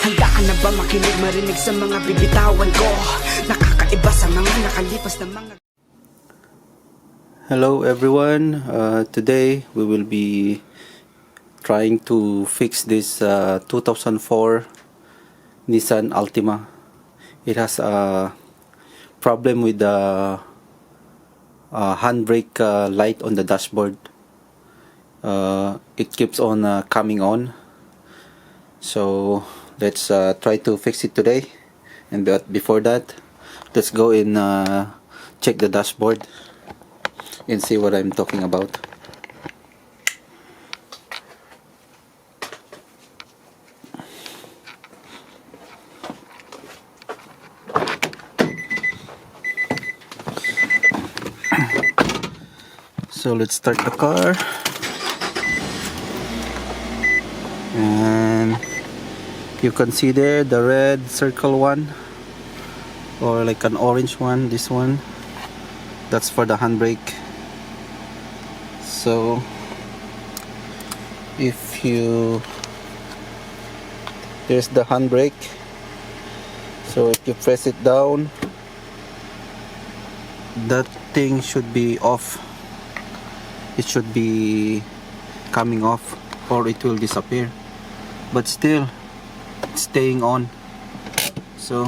Handa ka na ba makinig, marinig sa mga bibitawan ko? Nakakaiba sa mga nakalipas na mga... Hello everyone, today we will be trying to fix this 2004 Nissan Altima. It has a problem with the handbrake light on the dashboard. It keeps on coming on, so let's try to fix it today. And but before that, let's go and check the dashboard and see what I'm talking about. So let's start the car, and you can see there the red circle one, or like an orange one. This one, that's for the handbrake. So if you, there's the handbrake, so if you press it down, that thing should be off. It should be coming off, or it will disappear, but still it's staying on. So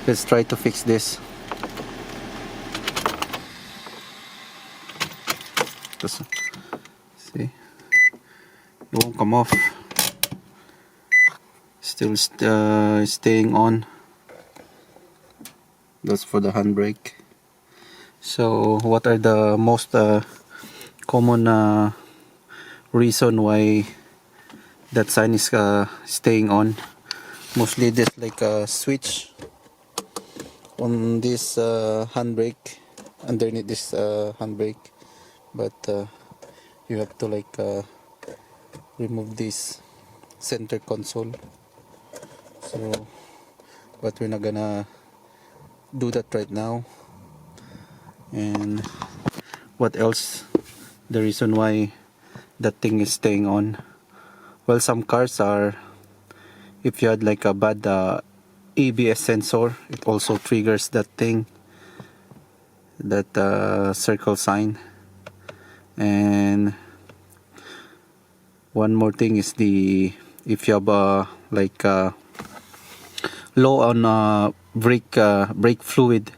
let's try to fix this. See, it won't come off. Still staying on. That's for the handbrake. So what are the most common reason why that sign is staying on? Mostly there's like a switch on this handbrake, underneath this handbrake, but you have to like remove this center console. So but we're not gonna do that right now. And what else, the reason why that thing is staying on? Well, some cars are, if you had like a bad ABS sensor, it also triggers that thing, that circle sign. And one more thing is the, if you have like low on brake fluid.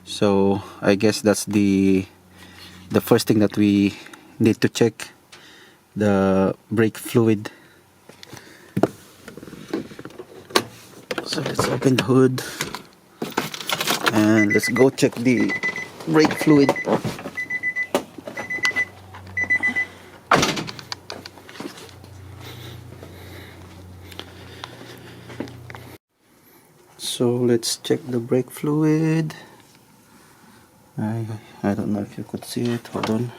So I guess that's the first thing that we need to check, the brake fluid. So let's open the hood and let's go check the brake fluid. So let's check the brake fluid. I don't know if you could see it. Hold on.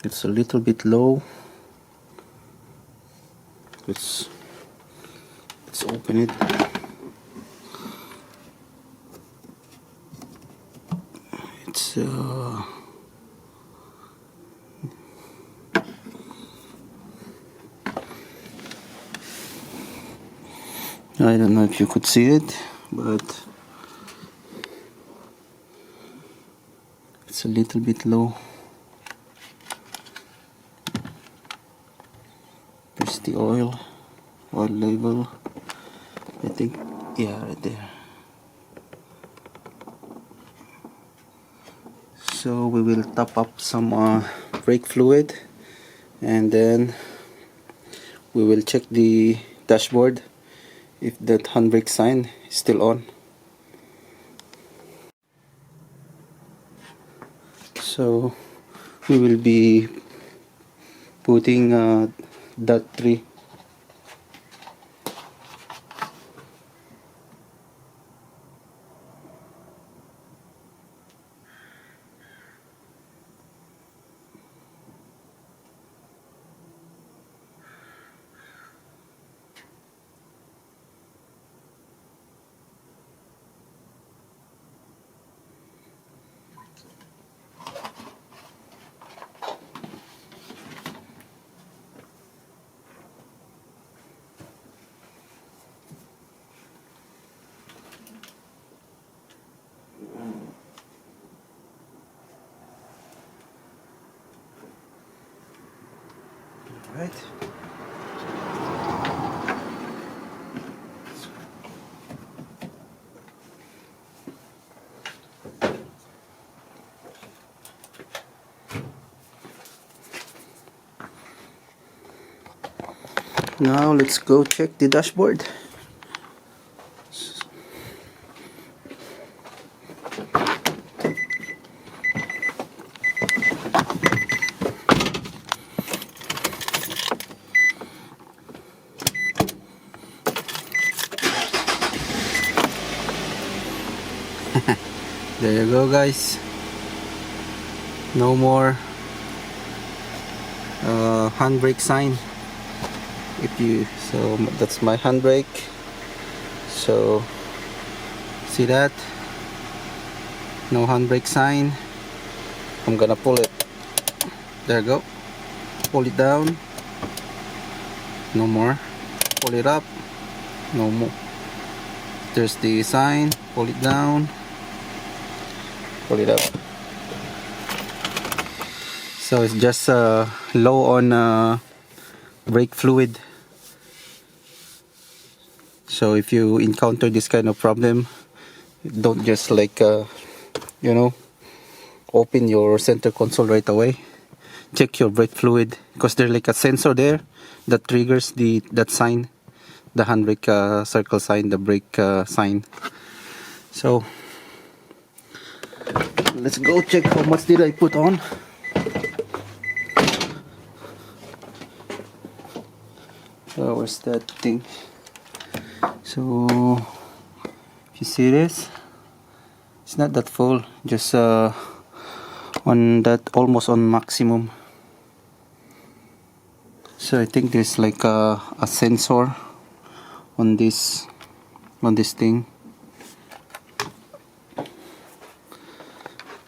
It's a little bit low. Let's open it. It's I don't know if you could see it, but it's a little bit low. There's the oil level, I think. Yeah, right there. So we will top up some brake fluid, and then we will check the dashboard if that handbrake sign is still on. So we will be putting dot 3. Right. Now let's go check the dashboard. There you go, guys. No more handbrake sign. So that's my handbrake. So see that? No handbrake sign. I'm gonna pull it. There you go. Pull it down. No more. Pull it up. No more. There's the sign. Pull it down. Pull it up. So it's just low on brake fluid. So if you encounter this kind of problem, don't just like you know, open your center console right away. Check your brake fluid, because there's like a sensor there that triggers that sign, the handbrake circle sign, the brake sign. So let's go check how much did I put on. So where's that thing? So if you see this, it's not that full, just on that, almost on maximum. So I think there's like a sensor on this thing.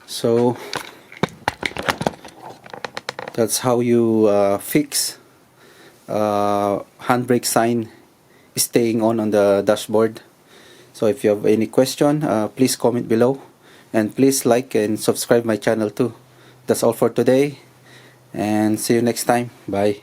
So that's how you fix handbrake sign staying on the dashboard. So if you have any question, please comment below, and please like and subscribe my channel too. That's all for today, and see you next time. Bye.